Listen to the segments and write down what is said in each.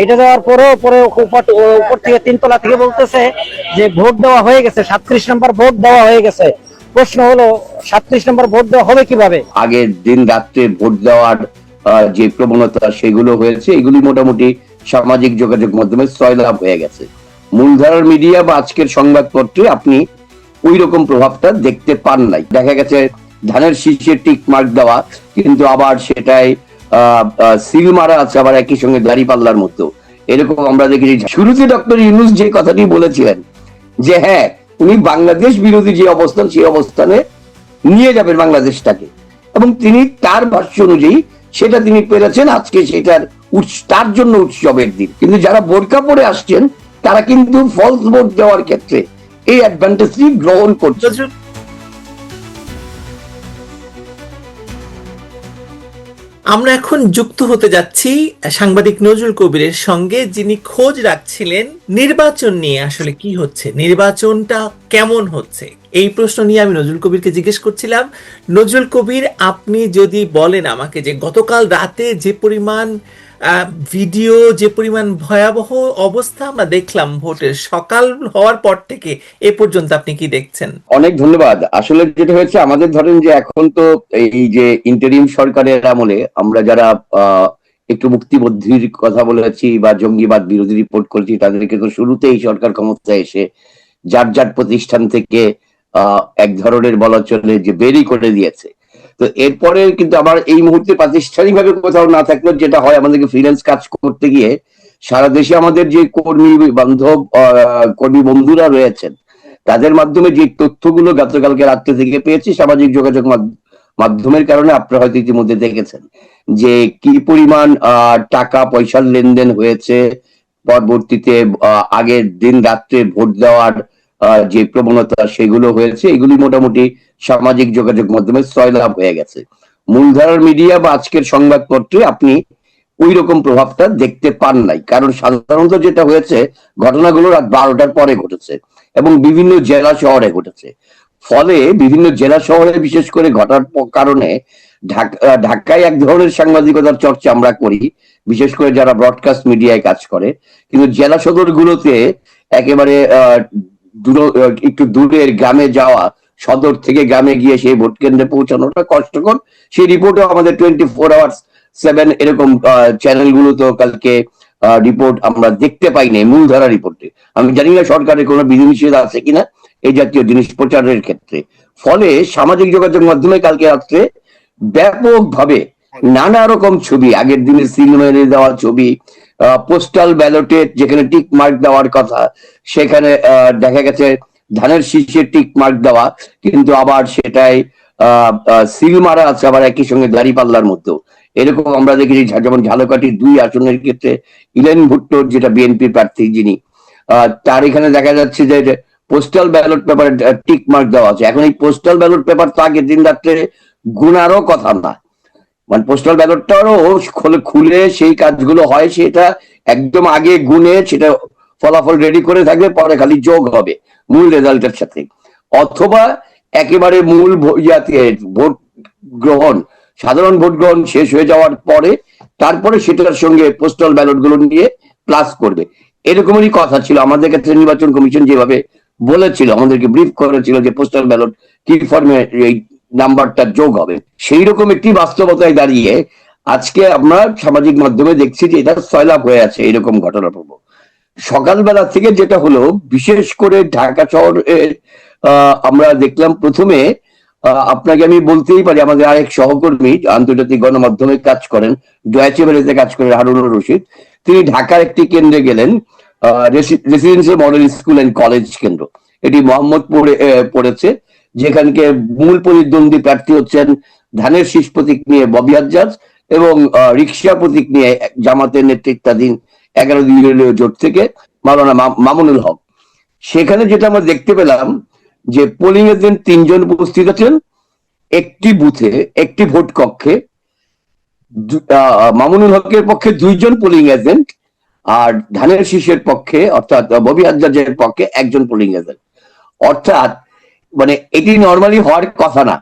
এটা দেওয়ার পরেও পরে উপর থেকে 3 তলা থেকে বলতেছে যে ভোট দেওয়া হয়ে গেছে, 37 নম্বর ভোট দেওয়া হয়ে গেছে। প্রশ্ন হলো 37 নম্বর ভোট দেওয়া হবে কিভাবে? আগের দিন রাত্রে ভোট দেওয়ার যে প্রবণতা সেগুলো হয়েছে, এগুলি মোটামুটি সামাজিক যোগাযোগ মাধ্যমে সয়লাভ হয়ে গেছে। মূলধারার মিডিয়া বা আজকের সংবাদপত্রে আপনি ওই রকম প্রভাবটা দেখতে পান নাই। দেখা গেছে ধানের শীর্ষে টিক মার্ক দেওয়া, কিন্তু আবার সেটাই সিল মারা আছে আবার একই সঙ্গে দাঁড়িপাল্লার মতো। এরকম আমরা দেখেছি। শুরুতে ডক্টর ইউনূস যে কথাটি বলেছিলেন যে হ্যাঁ, উনি বাংলাদেশ বিরোধী যে অবস্থান, সেই অবস্থানে নিয়ে যাবেন বাংলাদেশটাকে, এবং তিনি তার ভাষ্য অনুযায়ী সেটা তিনি পেরেছেন। আজকে সেটার তার জন্য উৎসবের দিন। কিন্তু যারা বোরকা পরে আসছেন তারা কিন্তু ফলস ভোট দেওয়ার ক্ষেত্রে এই অ্যাডভান্টেজটি গ্রহণ করছে। আমরা এখন যুক্ত হতে যাচ্ছি সাংবাদিক নজরুল কবিরের সঙ্গে, যিনি খোঁজ রাখছিলেন নির্বাচন নিয়ে। আসলে কি হচ্ছে, নির্বাচনটা কেমন হচ্ছে, এই প্রশ্ন নিয়ে আমি নজরুল কবিরকে জিজ্ঞেস করছিলাম। নজরুল কবির, আপনি যদি বলেন আমাকে যে গতকাল রাতে যে পরিমাণ ভিডিও, যে পরিমাণ ভয়াবহ অবস্থা আমরা দেখলাম ভোটের সকাল হওয়ার পর থেকে এ পর্যন্ত, আপনি কি দেখছেন? অনেক ধন্যবাদ। আসলে যেটা হয়েছে, আমাদের ধরেন যে এখন তো এই যে ইন্টারিম সরকারের আমলে আমরা যারা একটু মুক্তিবুদ্ধির কথা বলেছি বা জঙ্গিবাদ বিরোধী রিপোর্ট করেছি, তাদেরকে তো শুরুতেই সরকার ক্ষমতায় এসে যার যার প্রতিষ্ঠান থেকে এক ধরনের বলা চলে যে বেরি করে দিয়েছে। তো এরপরে কিন্তু আবার এই মুহূর্তে প্রাতিষ্ঠানিক ভাবে কোথাও না থাকলেও যেটা হয়, আমাদেরকে ফ্রিল্যান্স কাজ করতে গিয়ে সারা দেশে আমাদের যে কর্মী বান্ধব কর্মী বন্ধুরা রয়েছেন, তাদের মাধ্যমে যে তথ্যগুলো গতকালকে রাত্রে থেকে পেয়েছি সামাজিক যোগাযোগ মাধ্যমের কারণে, আপনারা হয়তো ইতিমধ্যে দেখেছেন যে কি পরিমাণ টাকা পয়সার লেনদেন হয়েছে। পরবর্তীতে আগের দিন রাত্রে ভোট দেওয়ার যে প্রবণতা সেগুলো হয়েছে, এগুলি মোটামুটি সামাজিক যোগাযোগ মাধ্যমে সয়লাভ হয়ে গেছে। মূলধারার মিডিয়া বা আজকের সংবাদপত্রে আপনি ওই রকম প্রভাবটা দেখতে পান নাই, কারণ সাধারণত যেটা হয়েছে, ঘটনাগুলো রাত 12টার পরে ঘটেছে এবং বিভিন্ন জেলা শহরে ঘটেছে। ফলে বিভিন্ন জেলা শহরে বিশেষ করে ঘটার কারণে ঢাকায় এক ধরনের সাংবাদিকতার চর্চা আমরা করি, বিশেষ করে যারা ব্রডকাস্ট মিডিয়ায় কাজ করে, কিন্তু জেলা সদর গুলোতে একেবারে একটু দূরের গ্রামে যাওয়া, সদর থেকে গ্রামে গিয়ে সেই ভোট কেন্দ্রে পৌঁছানোটা কষ্টকর। সেই রিপোর্টও আমাদের 24/7 এরকম চ্যানেলগুলো তো কালকে রিপোর্ট আমরা দেখতে পাইনি মূলধারা রিপোর্টে। আমি জানি না সরকারের কোনো বিধিনিষেধ আছে কিনা এই জাতীয় জিনিস প্রচারের ক্ষেত্রে। ফলে সামাজিক যোগাযোগ মাধ্যমে কালকে রাত্রে ব্যাপকভাবে নানা রকম ছবি, আগের দিনের সিনেমায় দেওয়া ছবি, পোস্টাল ব্যালটে যেখানে টিক মার্ক দেওয়ার কথা, সেখানে দেখা গেছে ধানের শীর্ষে টিক মার্ক দেওয়া, কিন্তু আবার সেটাই সিল মারা আছে আবার একই সঙ্গে দাঁড়িপাল্লার মতো। এরকম আমরা দেখেছি। যেমন ঝালকাঠি 2 আসনের ক্ষেত্রে ইলেন ভুট্টোর, যেটা বিএনপি প্রার্থী যিনি, তার এখানে দেখা যাচ্ছে যে পোস্টাল ব্যালট পেপারে টিক মার্ক দেওয়া আছে। এখন এই পোস্টাল ব্যালট পেপার তো আগের দিন রাত্রে গুনারও কথা না, মানে পোস্টাল ব্যালটটারও খুলে সেই কাজগুলো হয়, সেটা একদম আগে গুনে সেটা ফলাফল রেডি করে থাকবে, পরে খালি যোগ হবে মূল রেজাল্টের সাথে। অথবা একেবারে মূল ভোট গ্রহণ, সাধারণ ভোট গ্রহণ শেষ হয়ে যাওয়ার পরে তারপরে সেটার সঙ্গে পোস্টাল ব্যালট গুলো নিয়ে প্লাস করবে। এরকমই কথা ছিল আমাদের ক্ষেত্রে। নির্বাচন কমিশন যেভাবে বলেছিল, আমাদেরকে ব্রিফ করেছিল যে পোস্টাল ব্যালট কি ফর্মে এই নাম্বারটা যোগ হবে, সেই রকম একটি বাস্তবতায় দাঁড়িয়ে আজকে আমরা সামাজিক মাধ্যমে দেখছি যে এটা সয়লাভ হয়ে আছে এরকম ঘটনা প্রবণ। সকালবেলা থেকে যেটা হলো, বিশেষ করে ঢাকা শহরে আমরা দেখলাম প্রথমে, আপনাকে আমি বলতেই পারি, আমাদের আরেক সহকর্মী আন্তর্জাতিক গণমাধ্যমে কাজ করেন, ডয়েচে ভেলেতে কাজ করেন, হারুনুর রশিদ, তিনি ঢাকার একটি কেন্দ্রে গেলেন, residential model school and college কেন্দ্র, এটি মোহাম্মদপুরে পড়েছে, যেখানকে মূল প্রতিদ্বন্দ্বী প্রার্থী হচ্ছেন ধানের শীষ প্রতীক নিয়ে ববি হাজ্জাজ এবং রিক্সা প্রতীক নিয়ে জামাতের নেতৃত্বাধীন 11 দলীয় জোট থেকে মাওলানা মামুনুল হক। সেখানে যেটা আমরা দেখতে পেলাম যে পোলিং এজেন্ট 3 জন উপস্থিত আছেন একটি বুথে, একটি ভোট কক্ষে। মামুনুল হকের পক্ষে 2 জন পোলিং এজেন্ট, আর ধানের শীষের পক্ষে অর্থাৎ ববি হাজ্জাজের পক্ষে 1 জন পোলিং এজেন্ট। অর্থাৎ মানে এটি নর্মালি হওয়ার কথা না।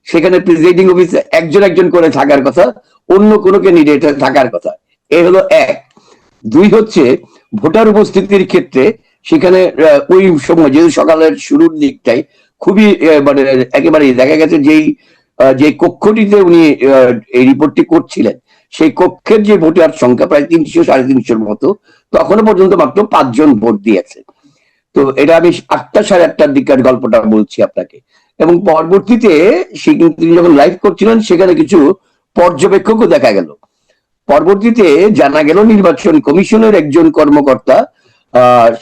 সেখানে প্রিসাইডিং অফিসার একজন একজন করে থাকার কথা, অন্য কোনো ক্যান্ডিডেট থাকার কথা। এ হলো এক। দুই হচ্ছে ভোটার উপস্থিতির ক্ষেত্রে সেখানে ওই সময় যেহেতু সকালের শুরুর দিকটাই খুবই মানে একেবারে দেখা গেছে যে কক্ষটিতে উনি এই রিপোর্টটি করছিলেন সেই কক্ষের যে ভোটার সংখ্যা প্রায় 300-350 মতো, তখনও পর্যন্ত মাত্র 5 জন ভোট দিয়েছে। তো এটা আমি 8টা সাড়ে 8টার দিকের গল্পটা বলছি আপনাকে। এবং পরবর্তীতে তিনি যখন লাইভ করছিলেন সেখানে কিছু পর্যবেক্ষকও দেখা গেল। পরবর্তীতে জানা গেল নির্বাচন কমিশনের একজন কর্মকর্তা,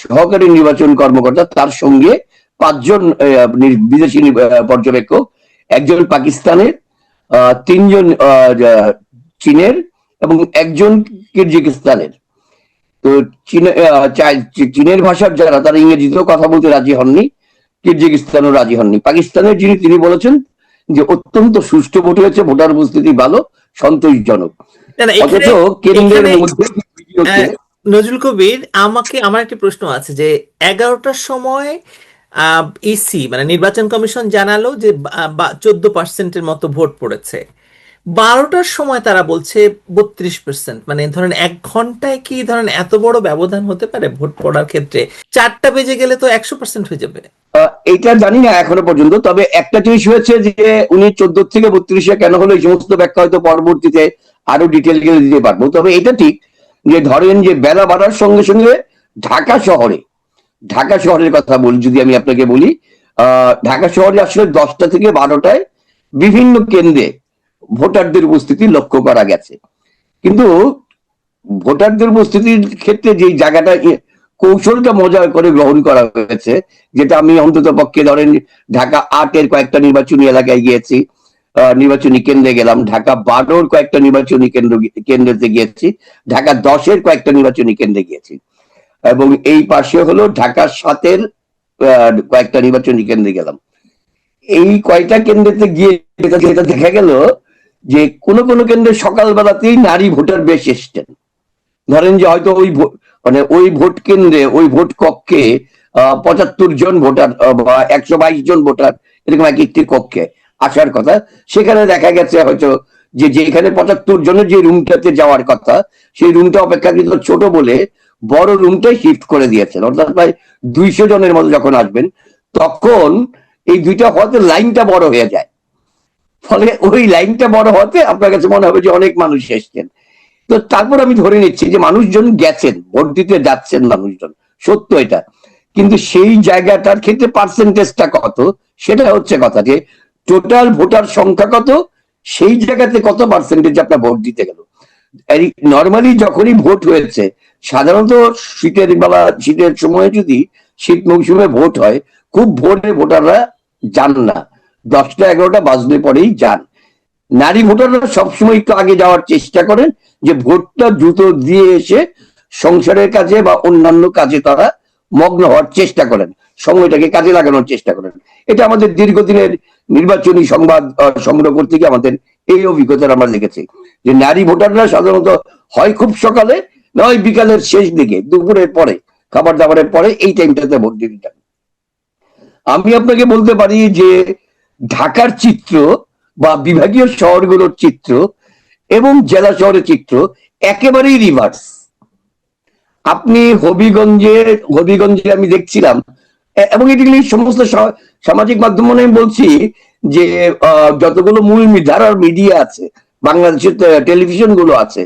সহকারী নির্বাচন কর্মকর্তা, তার সঙ্গে 5 জন বিদেশি পর্যবেক্ষক, একজন পাকিস্তানের, 3 জন চীনের এবং একজন কিরজিজস্তানের। তো চীনের ভাষার যারা তারা ইংরেজিতেও কথা বলতে রাজি হননি, কিরজিজস্তানও রাজি হননি। পাকিস্তানের তিনি বলেছেন যে অত্যন্ত সুষ্ঠু ভোট হয়েছে, ভোটার উপস্থিতি ভালো, সন্তোষজনক। অথচ কেন্দ্রের মধ্যে নজরুল কবির, আমার একটি প্রশ্ন আছে যে 11টার সময় ইসি মানে নির্বাচন কমিশন জানালো যে 14% মতো ভোট পড়েছে। 12টার সময় তারা বলছে 32%। মানে ধরেন 1 ঘন্টায় কি ধরেন এত বড় ব্যবধান হতে পারে ভোট পড়ার ক্ষেত্রে? 4টা বেজে গেলে তো 100% হয়ে যাবে। এটা জানি না এখনো পর্যন্ত, তবে একটা জিনিস হয়েছে যে উনি 14 থেকে 32 কেন হলো এই সমস্ত ব্যাখ্যা হয়তো পরবর্তীতে আরো ডিটেল গেলে দিতে পারবো। তবে এটা ঠিক যে ধরেন যে বেলা বাড়ার সঙ্গে সঙ্গে ঢাকা শহরের কথা বলি, যদি আমি আপনাকে বলি, ঢাকা শহরে আসলে 10টা থেকে 12টায় বিভিন্ন কেন্দ্রে ভোটারদের উপস্থিতি লক্ষ্য করা গেছে। কিন্তু ভোটারদের উপস্থিতির ক্ষেত্রে যে জায়গাটা কৌশলটা মজা করে গ্রহণ করা হয়েছে, যেটা আমি অন্তত পক্ষে ধরেন ঢাকা 8-এর কয়েকটা নির্বাচনী এলাকায় গিয়েছি, নির্বাচনী কেন্দ্রে গেলাম, ঢাকা 12-র কয়েকটা নির্বাচনী কেন্দ্রতে গিয়েছি, ঢাকা 10-এর কয়েকটা নির্বাচনী কেন্দ্রে গিয়েছি, এবং এই পাশে হলো ঢাকা 7-এর কয়েকটা নির্বাচনী কেন্দ্রে গেলাম। এই কয়টা কেন্দ্রেতে গিয়ে যেটা দেখা গেল যে কোন কোন কেন্দ্রে সকালবেলাতেই নারী ভোটার বেশ এসছেন। ধরেন যে হয়তো ওই ভোট কেন্দ্রে, ওই ভোট কক্ষে 75 জন ভোটার বা 122 জন ভোটার এরকম একটি কক্ষে আসার কথা, সেখানে দেখা গেছে হয়তো যেখানে 75 জনের যে রুমটাতে যাওয়ার কথা সেই রুমটা অপেক্ষাকৃত ছোট বলে বড় রুমটাই শিফট করে দিয়েছেন। অর্থাৎ প্রায় 200 জনের মতো যখন আসবেন তখন এই দুইটা হওয়াতে লাইনটা বড় হয়ে যায়। ফলে ওই লাইনটা বড় হওয়াতে আপনার কাছে মনে হবে যে অনেক মানুষ এসছেন। তো তারপর আমি ধরে নিচ্ছি যে মানুষজন গেছেন, ভোট দিতে যাচ্ছেন মানুষজন, সত্য এটা। কিন্তু সেই জায়গাটার ক্ষেত্রে পার্সেন্টেজটা কত সেটা হচ্ছে কথা, যে টোটাল ভোটার সংখ্যা কত, সেই জায়গাতে কত পার্সেন্টেজ আপনার ভোট দিতে গেল। নর্মালি যখনই ভোট হয়েছে, সাধারণত শীতের সময় যদি শীত মৌসুমে ভোট হয়, খুব ভোরে ভোটাররা যান না, 10টা-11টা বাজলে পরেই যান। নারী ভোটাররা সবসময় একটু আগে যাওয়ার চেষ্টা করেন, যে ভোটটা দ্রুত দিয়ে এসে সংসারের কাজে বা অন্যান্য কাজে তারা মগ্ন হওয়ার চেষ্টা করেন, সময়টাকে কাজে লাগানোর চেষ্টা করেন। এটা আমাদের দীর্ঘদিনের নির্বাচনী সংবাদ সংগ্রহ করতে গিয়ে আমাদের এই অভিজ্ঞতা আমরা দেখেছি যে নারী ভোটাররা সাধারণত হয় খুব সকালে, নয় বিকালের শেষ দিকে, দুপুরের পরে, খাবার দাবারের পরে, এই টাইমটাতে ভোট দিতে যান। আমি আপনাকে বলতে পারি যে ঢাকার চিত্র বা বিভাগীয় শহরগুলোর চিত্র এবং জেলা শহরের চিত্র একেবারেই রিভার্স। আপনি হবিগঞ্জে আমি দেখছিলাম, এবং এটি সমস্ত সামাজিক মাধ্যম আমি বলছি যে যতগুলো মূল ধারার মিডিয়া আছে, বাংলাদেশের টেলিভিশন গুলো আছে,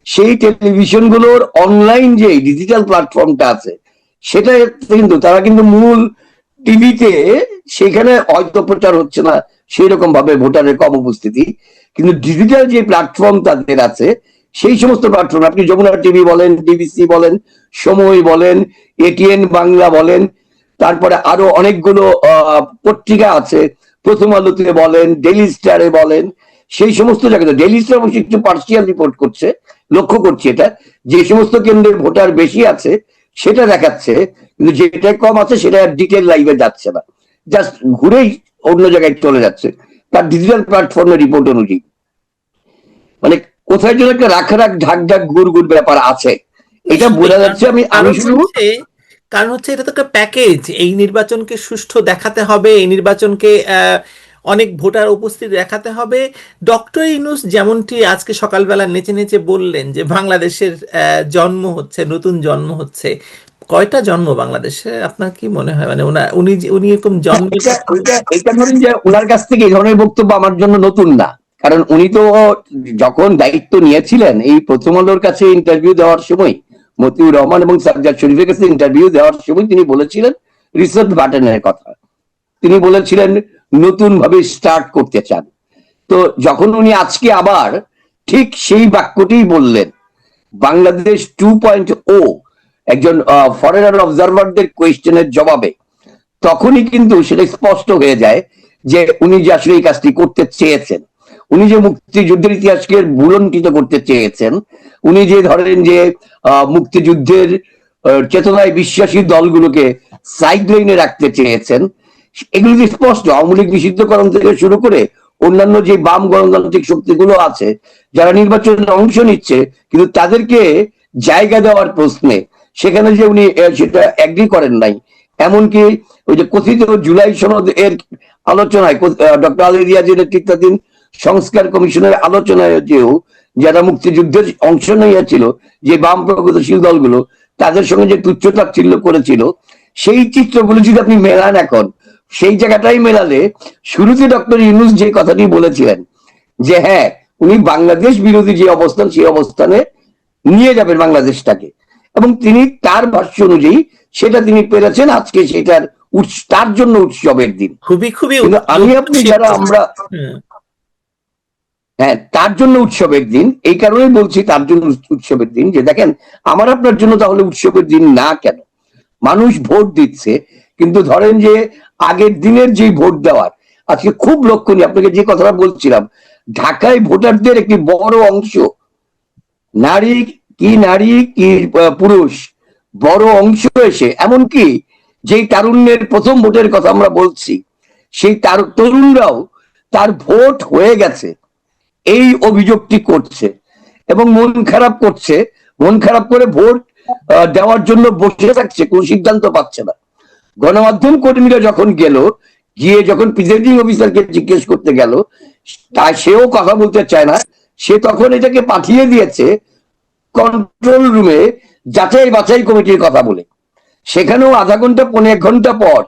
সেই টেলিভিশন গুলোর অনলাইন যে ডিজিটাল প্ল্যাটফর্মটা আছে সেটা কিন্তু তারা কিন্তু মূল টিভিতে সেখানে হয়তো প্রচার হচ্ছে না সেই রকম ভাবে, ভোটারের কম উপস্থিতি, কিন্তু ডিজিটাল যে প্ল্যাটফর্ম তাদের আছে সেই সমস্ত প্ল্যাটফর্ম, আপনি যমুনা টিভি বলেন, ডিবিসি বলেন, সময় বলেন, এটিএন বাংলা বলেন, তারপরে আরো অনেকগুলো পত্রিকা আছে, প্রথম আলোতে বলেন, ডেইলি স্টারে বলেন, সেই সমস্ত জায়গাতে, ডেইলি স্টার অবশ্যই একটু পার্সিয়াল রিপোর্ট করছে, লক্ষ্য করছি এটা, যে সমস্ত কেন্দ্রের ভোটার বেশি আছে সেটা দেখাচ্ছে, কিন্তু যেটা কম আছে সেটা ডিটেল লাইভে যাচ্ছে না, জাস্ট ঘুরেই অন্য জায়গায় চলে যাচ্ছে তার ডিজিটাল প্ল্যাটফর্মের রিপোর্ট অনুযায়ী। মানে কোথায় যেন একটা রাখ ঢাক গুড় ব্যাপার আছে, এটা বোঝা যাচ্ছে। কারণ হচ্ছে এটা তো একটা প্যাকেজ, এই নির্বাচনকে সুষ্ঠু দেখাতে হবে, এই নির্বাচনকে অনেক ভোটার উপস্থিত দেখাতে হবে। ডক্টর ইউনূস যেমনটি আজকে সকালবেলা নেচে নেচে বললেন যে বাংলাদেশের জন্ম হচ্ছে, নতুন জন্ম হচ্ছে, কয়টা জন্ম বাংলাদেশে আপনার কি মনে হয়? মানে উনি এরকম জন্ম এটা ধরেন যে ওনার কাছ থেকে এই ধরনের বক্তব্য আমার জন্য নতুন না, কারণ উনি তো যখন দায়িত্ব নিয়েছিলেন এই প্রথম আলোর কাছে ইন্টারভিউ দেওয়ার সময়, মতিউর রহমান এবং সাজ্জাদ শরীফের কাছে ইন্টারভিউ দেওয়ার সময় তিনি বলেছিলেন রিসেট বাটনের কথা। তিনি বলেছিলেন নতুন ভাবে স্টার্ট করতে চান। তো যখন উনি আজকে আবার ঠিক সেই বাক্যটি বললেন বাংলাদেশ 2.0 একজন ফরেনার অবজারভারদের কোয়েশ্চেনের জবাবে, তখনই কিন্তু সেটা স্পষ্ট হয়ে যায় যে উনি যে আসলে এই কাজটি করতে চেয়েছেন। উনি যে মুক্তিযুদ্ধের ইতিহাসকে বুলন্ডিত করতে চেয়েছেন, উনি যে ধরেন যে মুক্তিযুদ্ধের চেতনায় বিশ্বাসী দলগুলোকে সাইডলাইনে রাখতে চেয়েছেন, এগুলো যে স্পষ্ট। আওয়ামী লীগ নিষিদ্ধকরণ থেকে শুরু করে অন্যান্য যে বাম গণতান্ত্রিক শক্তিগুলো আছে যারা নির্বাচনে অংশ নিচ্ছে কিন্তু তাদেরকে জায়গা দেওয়ার প্রশ্নে সেখানে যে উনি সেটা এগ্রি করেন নাই। এমনকি ওই যে কথিত জুলাই সনদ এর আলোচনায় ডক্টর আলী রিয়াজের নেতৃত্বাধীন সংস্কার কমিশনের আলোচনায় যেও যারা মুক্তিযুদ্ধের অংশ নিয়েছিল যে বাম প্রগতিশীল দলগুলো, তাদের সঙ্গে যে তুচ্ছতাচ্ছিল্য করেছিল, সেই চিত্রগুলো যদি আপনি মেলান এখন, সেই জায়গাটাই মেলালে শুরুতে ডক্টর ইউনূস যে কথাটি বলেছিলেন যে হ্যাঁ উনি বাংলাদেশ বিরোধী যে অবস্থান সেই অবস্থানে নিয়ে যাবেন বাংলাদেশটাকে, এবং তিনি তার ভাষ্য অনুযায়ী সেটা তিনি পেরেছেন। আজকে সেটার তার জন্য উৎসবের দিন। খুবই খুবই কিন্তু আমি আপনি যারা আমরা হ্যাঁ তার জন্য উৎসবের দিন, এই কারণেই বলছি তার জন্য উৎসবের দিন যে দেখেন আমার আপনার জন্য তাহলে উৎসবের দিন না কেন? মানুষ ভোট দিচ্ছে, কিন্তু ধরেন যে আগের দিনের যে ভোট দেওয়ার আজকে খুব লক্ষণীয়। আপনাকে যে কথাটা বলছিলাম, ঢাকায় ভোটারদের একটি বড় অংশ, নারী কি পুরুষ, বড় অংশ এসে এমনকি যেই তারুণ্যের প্রথম ভোটের কথা আমরা বলছি, সেই তরুণরাও তার ভোট হয়ে গেছে এই অভিযোগটি করছে এবং মন খারাপ করছে। মন খারাপ করে ভোট দেওয়ার জন্য বসে থাকছে, কোন সিদ্ধান্ত পাচ্ছে না। গণমাধ্যম কর্মীরা যখন গিয়ে যখন প্রিজাইডিং অফিসারকে জিজ্ঞেস করতে গেল, তা সেও কথা বলতে চায় না। সে তখন এটাকে পাঠিয়ে দিয়েছে কন্ট্রোল রুমে যাচাই বাছাই কমিটির কথা বলে। সেখানেও আধা ঘন্টা 1.5 ঘন্টা পর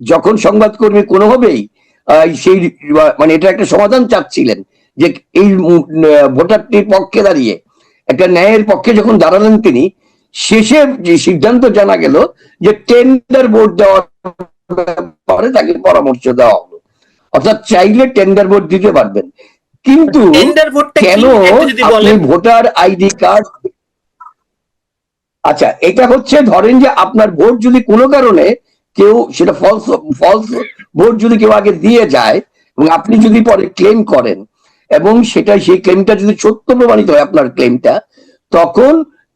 যখন সংবাদকর্মী কোনোভাবেই সেই মানে এটা একটা সমাধান চাচ্ছিলেন যে এই ভোটারটির পক্ষে দাঁড়িয়ে একটা ন্যায়ের পক্ষে যখন দাঁড়ালেন তিনি, শেষে যে সিদ্ধান্ত জানা গেল যে টেন্ডার ভোট দেওয়ার ব্যাপারে তাকে পরামর্শ দেওয়া হলো। অর্থাৎ চাইলে টেন্ডার ভোট দিতে পারবেন, কিন্তু কেন আপনি ভোটার আইডি কার্ড, আচ্ছা এটা হচ্ছে ধরেন যে আপনার ভোট যদি কোনো কারণে কেউ সেটা ফলস ভোট যদি কেউ আগে দিয়ে যায় এবং আপনি যদি পরে ক্লেম করেন এবং সেটা সেই ক্লেমটা যদি সত্য প্রমাণিত হয় আপনার ক্লেমটা, তখন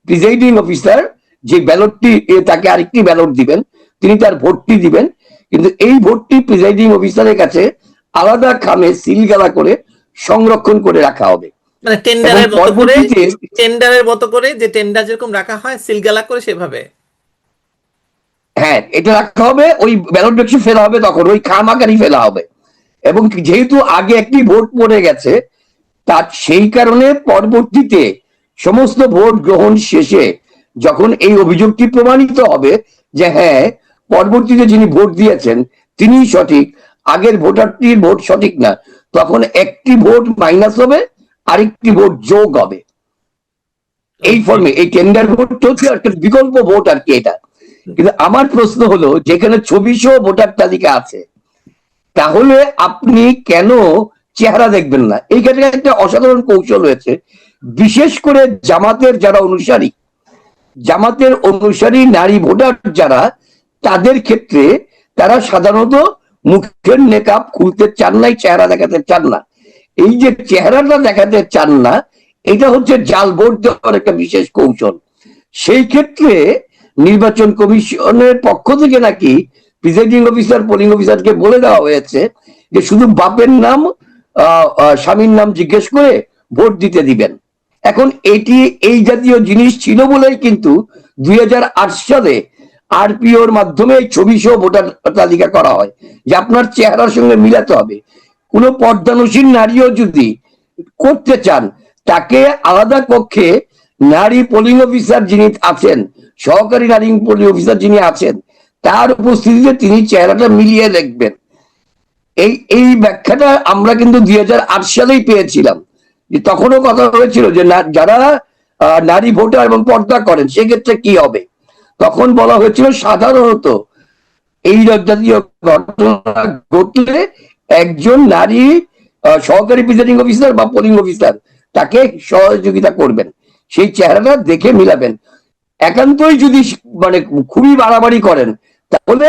প্রিজাইডিং অফিসার যে ব্যালটটি তাকে আরেকটি ব্যালট দিবেন, তিনি তার ভোটটি দিবেন, কিন্তু এই ভোটটি প্রিজাইডিং অফিসারের কাছে আলাদা খামে সিলগালা করে সংরক্ষণ করে রাখা হবে। মানে টেন্ডারের মতো করে যে টেন্ডার যেরকম রাখা হয় সিলগালা করে সেভাবে হ্যাঁ এটা রাখা হবে। ওই ব্যালট বাক্সে ফেলা হবে, তখন ওই খাম আকারই ফেলা হবে। এবং যেহেতু আগে একটি ভোট পড়ে গেছে, তার সেই কারণে পরবর্তীতে সমস্ত ভোট গ্রহণ শেষে যখন এই অভিযোগটি প্রমাণিত হবে যে হ্যাঁ পরবর্তীতে যিনি ভোট দিয়েছেন তিনি সঠিক, আগের ভোটারটির ভোট সঠিক না, তখন একটি ভোট মাইনাস হবে, আরেকটি ভোট যোগ হবে। এই ফর্মে এই টেন্ডার ভোট হচ্ছে একটা বিকল্প ভোট আর কি এটা। কিন্তু আমার প্রশ্ন হলো যেখানে 2400 ভোটার তালিকা আছে, তাহলে আপনি কেন চেহারা দেখবেন না? এই ক্ষেত্রে একটা অসাধারণ কৌশল হয়েছে, বিশেষ করে জামাতের অনুসারী নারী ভোটার যারা, তাদের ক্ষেত্রে তারা সাধারণত মুখের নেকাব খুলতে চান না, চেহারা দেখাতে চান না। এই যে চেহারাটা দেখাতে চান না, এটা হচ্ছে জাল ভোট দেওয়ার একটা বিশেষ কৌশল। সেই ক্ষেত্রে নির্বাচন কমিশনের পক্ষ থেকে নাকি প্রিজাইডিং অফিসার পোলিং অফিসারকে বলে দেওয়া হয়েছে যে শুধু বাপের নাম স্বামীর নাম জিজ্ঞেস করে ভোট দিতে দিবেন। এখন এই জাতীয় জিনিস ছিল বলেই কিন্তু 2008 সালে আরপিওর মাধ্যমে 2400 ভোটার তালিকা করা হয় যে আপনার চেহারার সঙ্গে মিলাতে হবে। কোনো পর্দানুসীন নারীও যদি করতে চান, তাকে আলাদা কক্ষে নারী পোলিং অফিসার যিনি আছেন, সহকারী নারী পোলিং অফিসার যিনি আছেন, তার উপস্থিতিতে তিনি চেহারাটা মিলিয়ে দেখবেন। এই ব্যাখ্যাটা আমরা কিন্তু 2008 সালেই পেয়েছিলাম, যে তখনও কথা হয়েছিল যে যারা নারী ভোটার এবং পর্দা করেন সেক্ষেত্রে কি হবে। তখন বলা হয়েছিল সাধারণত এই জাতীয় ঘটনা ঘটলে একজন নারী সহকারী প্রিজাইডিং অফিসার বা পোলিং অফিসার তাকে সহযোগিতা করবেন, সেই চেহারাটা দেখে মিলাবেন। একান্তই যদি মানে খুবই বাড়াবাড়ি করেন, তাহলে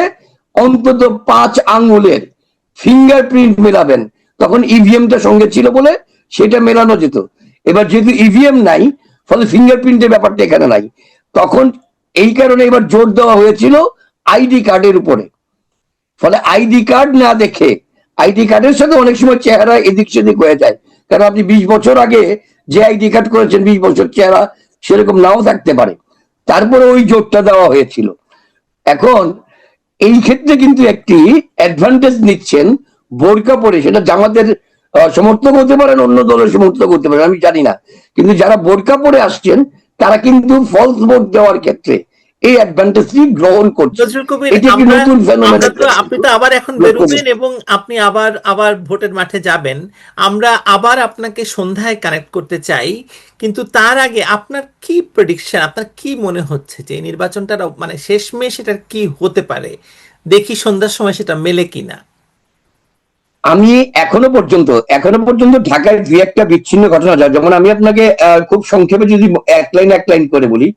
অন্তত 5 আঙ্গুলের ফিঙ্গারপ্রিন্ট মেলাবেন। তখন ইভিএমটা সঙ্গে ছিল বলে সেটা মেলানো যেত। এবার যেহেতু ইভিএম নাই, ফলে ফিঙ্গারপ্রিন্টের ব্যাপারটা এখানে নাই। তখন এই কারণে এবার জোর দেওয়া হয়েছিল আইডি কার্ডের উপরে। ফলে আইডি কার্ড না দেখে, আইডি কার্ডের সাথে অনেক সময় চেহারা এদিক সেদিক হয়ে যায়, কারণ আপনি 20 বছর আগে যে আইডি কার্ড করেছেন 20 বছর চেহারা সেরকম নাও থাকতে পারে। তারপরে ওই জোরটা দেওয়া হয়েছিল। এখন এই ক্ষেত্রে কিন্তু একটি অ্যাডভান্টেজ নিচ্ছেন বোরকা পরে, সেটা জামাতের সমর্থক হতে পারেন, অন্য দলের সমর্থক হতে পারেন, আমি জানি না, কিন্তু যারা বোরকা পরে আসছেন তারা কিন্তু ফলস ভোট দেওয়ার ক্ষেত্রে এই অ্যাডভান্টেজটি গ্রহণ করছে। নজরুল কবির, এটি একটি নতুন ফেনোমেনন। আপনি তো আবার এখন বেরোবেন এবং আপনি আবার ভোটের মাঠে যাবেন। আমরা আবার আপনাকে সন্ধ্যায় কানেক্ট করতে চাই, কিন্তু তার আগে আপনার কি প্রেডিকশন, আপনার কি মনে হচ্ছে যে এই নির্বাচনটা মানে শেষমেশ এটার কি হতে পারে? দেখি সন্ধ্যার সময় সেটা মেলে কিনা। আমি এখনো পর্যন্ত ঢাকায় 2-1টা বিচ্ছিন্ন ঘটনা যায়, যেমন আমি আপনাকে খুব সংক্ষেপে যদি এক লাইন করে বলি,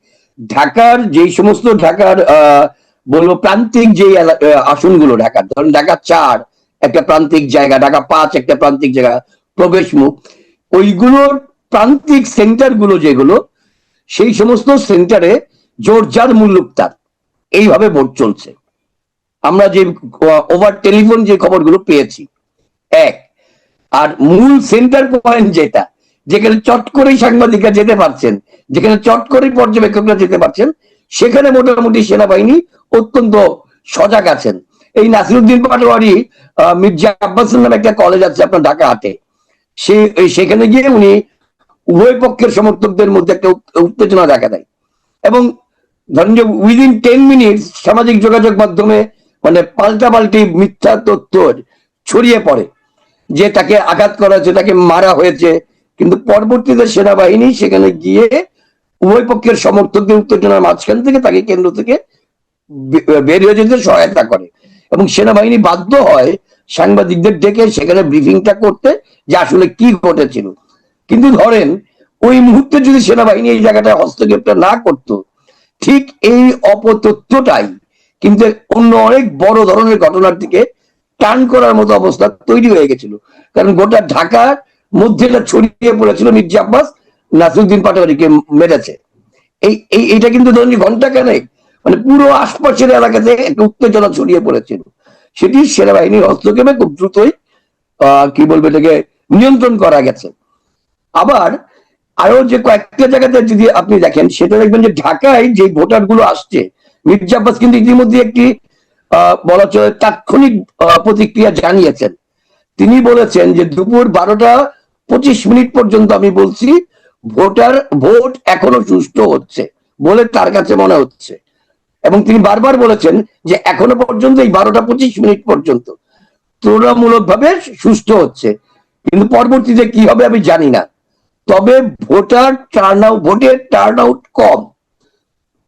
ঢাকার বলবো প্রান্তিক যে আসনগুলো ঢাকার, ধরুন ঢাকা 4 একটা প্রান্তিক জায়গা, ঢাকা 5 একটা প্রান্তিক জায়গা, প্রবেশ মুখ, ওইগুলোর প্রান্তিক সেন্টার গুলো যেগুলো, সেই সমস্ত সেন্টারে জোরজার মুল্লুকতার এইভাবে ভোট চলছে। আমরা যে ওভার টেলিফোন যে খবরগুলো পেয়েছি, এক। আর মূল সেন্টার পয়েন্ট যেটা, যেখানে চট করেই সাংবাদিকরা যেতে পারছেন, যেখানে চট করেই পর্যবেক্ষকরা যেতে পারছেন, সেখানে মোটামুটি সেনাবাহিনী অত্যন্ত সজাগ আছেন। এই নাসিরুদ্দিন পাটোয়ারি মির্জা আব্বাসের নামে একটা কলেজ আছে আপনার ঢাকা হাটে, সেখানে গিয়ে উনি উভয় পক্ষের সমর্থকদের মধ্যে একটা উত্তেজনা দেখা দেয়, এবং ধরেন যে উইদিন 10 মিনিট সামাজিক যোগাযোগ মাধ্যমে মানে পাল্টাপাল্টি মিথ্যা তথ্য ছড়িয়ে পড়ে যে তাকে আঘাত করা হয়েছে, তাকে মারা হয়েছে। কিন্তু পরবর্তীতে সেনাবাহিনী সেখানে গিয়ে উভয় পক্ষের সমর্থকদের উত্তেজনার মাঝখান থেকে তাকে কেন্দ্র থেকে বের হয়ে যেতে সহায়তা করে, এবং সেনাবাহিনী বাধ্য হয় সাংবাদিকদের ডেকে সেখানে ব্রিফিংটা করতে যে আসলে কি ঘটেছিল। কিন্তু ধরেন ওই মুহূর্তে যদি সেনাবাহিনী এই জায়গাটায় হস্তক্ষেপটা না করতো, ঠিক এই অপতথ্যটাই কিন্তু অন্য অনেক বড় ধরনের ঘটনার দিকে টার্ন করার মতো অবস্থা তৈরি হয়ে গেছিল। কারণ গোটা ঢাকার মধ্যে এটা ছড়িয়ে পড়েছিল মির্জা আব্বাস নাসিরুদ্দিন পাটোয়ারিকে মেরেছে। এইটা কিন্তু ধরুন ঘন্টা খানেক মানে পুরো আশপাশের এলাকাতে একটা উত্তেজনা ছড়িয়ে পড়েছিল, সেটি সেনাবাহিনীর হস্তক্ষেপে খুব দ্রুতই কি বলবো এটাকে নিয়ন্ত্রণ করা গেছে। আবার আরো যে কয়েকটা জায়গাতে যদি আপনি দেখেন, সেটা দেখবেন যে ঢাকায় যে ভোটার গুলো আসছে, মির্জা আব্বাস কিন্তু ইতিমধ্যে একটি বলা চলে তাৎক্ষণিক প্রতিক্রিয়া জানিয়েছেন। তিনি বলেছেন যে দুপুর 12:25 পর্যন্ত আমি বলছি ভোট এখনো সুষ্ঠু হচ্ছে বলে তার কাছে মনে হচ্ছে, এবং তিনি বারবার বলেছেন যে এখনো পর্যন্ত এই 12:25 পর্যন্ত তুলনামূলক ভাবে সুষ্ঠু হচ্ছে, কিন্তু পরবর্তীতে কি হবে আমি জানি না। তবে ভোটের টার্ন আউট কম,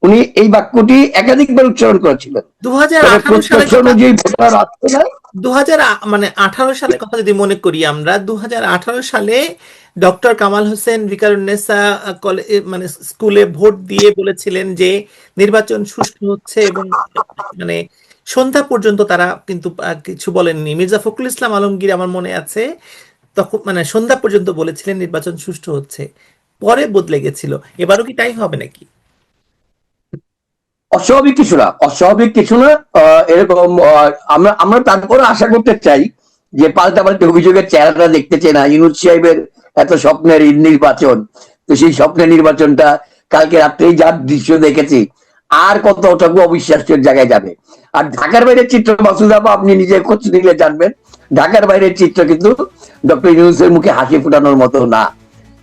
উনি এই বাক্যটি একাধিকবার উচ্চারণ করেছিলেন। 2018 সালের কথা যদি মনে করি আমরা, 2018 সালে ডক্টর কামাল হোসেন ভিকারুন্নেসা মানে স্কুলে ভোট দিয়ে বলেছিলেন যে নির্বাচন সুষ্ঠু হচ্ছে, এবং মানে সন্ধ্যা পর্যন্ত তারা কিন্তু কিছু বলেননি। মির্জা ফখরুল ইসলাম আলমগীর আমার মনে আছে তখন মানে সন্ধ্যা পর্যন্ত বলেছিলেন নির্বাচন সুষ্ঠু হচ্ছে, পরে বদলে গেছিল। এবারও কি তাই হবে নাকি? অস্বাভাবিক কিছু না এরকম আমরা তারপরে আশা করতে চাই যে পাল্টাপাল্টি অভিযোগের চেহারাটা দেখতে চাই না। ইউনূস সাহেবের এত স্বপ্নের নির্বাচন, তো সেই স্বপ্নের নির্বাচনটা কালকে রাত্রেই যার দৃশ্য দেখেছি আর কতটুকু অবিশ্বাসের জায়গায় যাবে। আর ঢাকার বাইরের চিত্র মাসুদ আপা আপনি নিজে খোঁজ নিলে জানবেন, ঢাকার বাইরের চিত্র কিন্তু ডক্টর ইউনূসের মুখে হাসি ফোটানোর মতো না।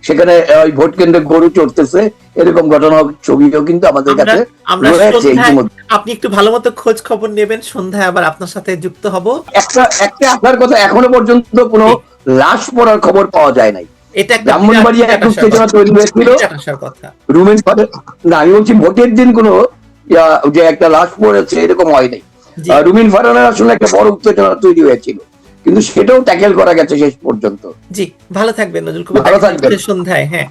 সেখানে ওই ভোট কেন্দ্রে গরু চড়তেছে, এরকম ঘটনা ছবিও কিন্তু আমাদের কাছে আমরা রয়েছে সন্ধ্যায় ইতিমধ্যে। আপনি একটু ভালো মতো খোঁজ খবর নেবেন, সন্ধ্যায় আবার আপনার সাথে যুক্ত হব। একটা আপনার কথা, এখনো পর্যন্ত কোনো লাশ পড়ার খবর পাওয়া যায় নাই। এটা একটা ব্রাহ্মণবাড়িয়া এক উত্তেজনা তৈরি হয়েছিল কথা। রুমেন ফারানা, না আমি বলছি ভোটের দিন কোনো যে একটা লাশ পড়েছে এরকম হয় নাই। রুমিন ফারানার আসলে একটা বড় উত্তেজনা তৈরি হয়েছিল, কিন্তু সেটাও ট্যাকেল করা গেছে শেষ পর্যন্ত। জি, ভালো থাকবেন নজরুল কবির, ভালো থাকবেন। সন্ধ্যায়। হ্যাঁ।